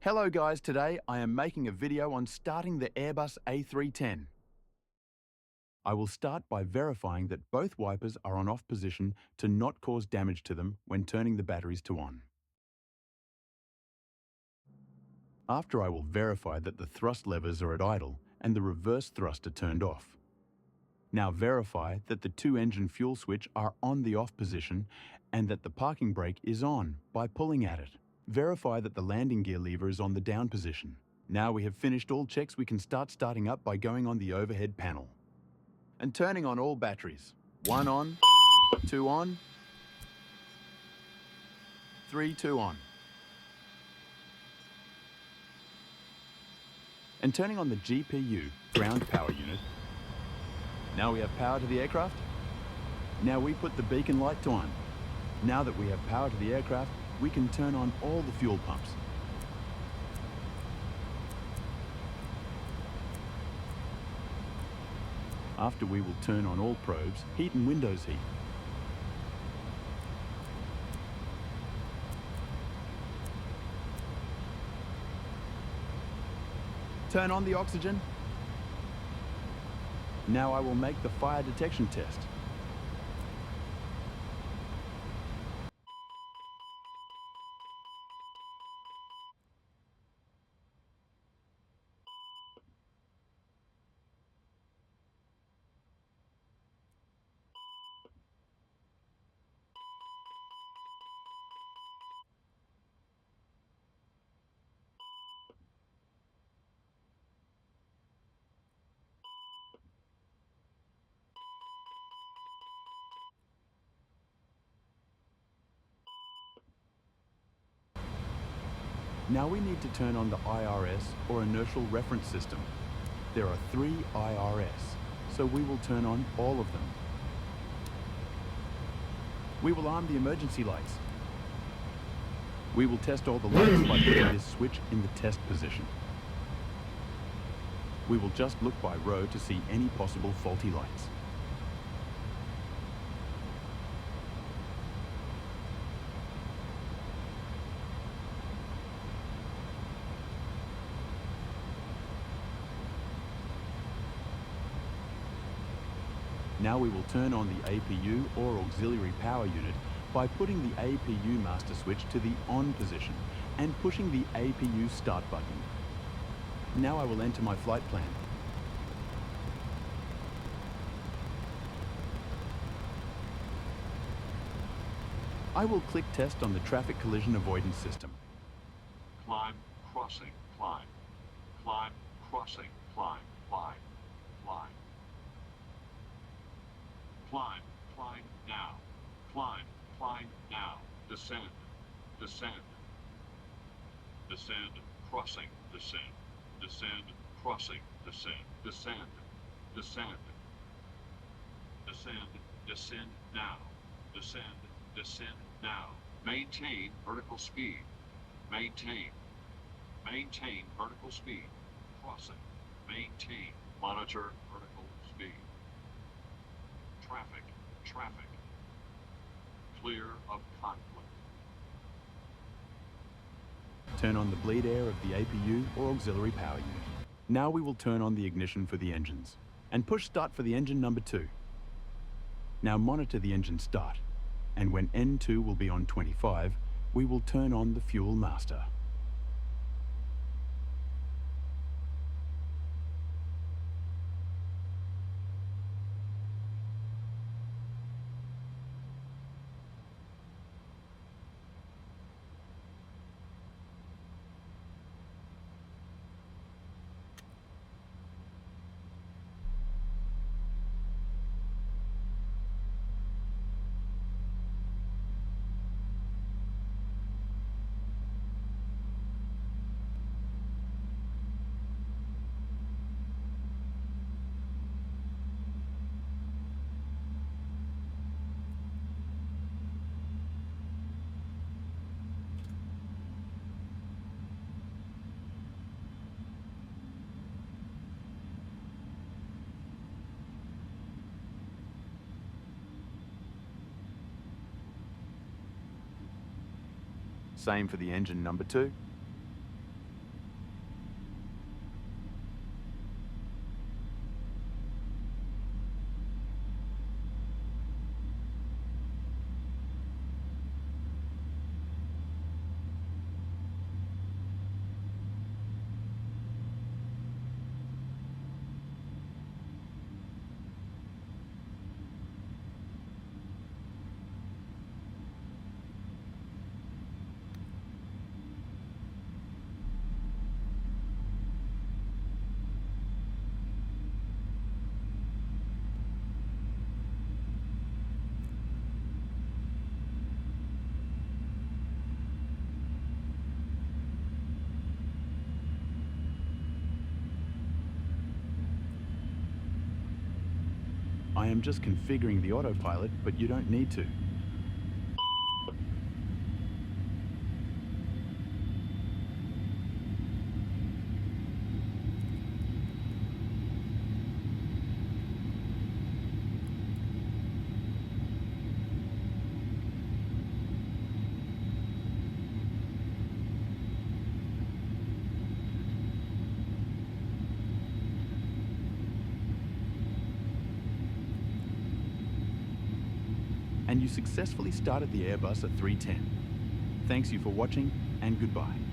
Hello guys, today I am making a video on starting the Airbus A310. I will start by verifying that both wipers are on off position to not cause damage to them when turning the batteries to on. After, I will verify that the thrust levers are at idle and the reverse thrust are turned off. Now verify that the two engine fuel switch are on the off position and that the parking brake is on by pulling at it. Verify that the landing gear lever is on the down position. Now we have finished all checks, we can start starting up by going on the overhead panel and turning on all batteries. 1 on, 2 on, 3, 2 on. And turning on the GPU, ground power unit. Now we have power to the aircraft. Now we put the beacon light to on. Now that we have power to the aircraft, we can turn on all the fuel pumps. After, we will turn on all probes, heat and windows heat. Turn on the oxygen. Now I will make the fire detection test. Now we need to turn on the IRS, or inertial reference system. There are 3 IRS, so we will turn on all of them. We will arm the emergency lights. We will test all the lights by putting this switch in the test position. We will just look by row to see any possible faulty lights. Now we will turn on the APU, or auxiliary power unit, by putting the APU master switch to the on position and pushing the APU start button. Now I will enter my flight plan. I will click test on the traffic collision avoidance system. Climb, crossing, climb. Climb, crossing, climb, climb, climb. Climb, climb now. Climb, climb now. Descend, descend. Descend, crossing, descend. Descend, crossing, descend. Descend, descend. Descend, descend now. Descend, descend now. Maintain vertical speed. Maintain. Maintain vertical speed. Crossing. Maintain. Monitor vertical speed. Traffic. Traffic. Clear of conflict. Turn on the bleed air of the APU, or auxiliary power unit. Now we will turn on the ignition for the engines and push start for the engine number 2. Now monitor the engine start, and when N2 will be on 25, we will turn on the fuel master. Same for the engine number 2. I am just configuring the autopilot, but you don't need to. And you successfully started the Airbus A310. Thanks you for watching, and goodbye.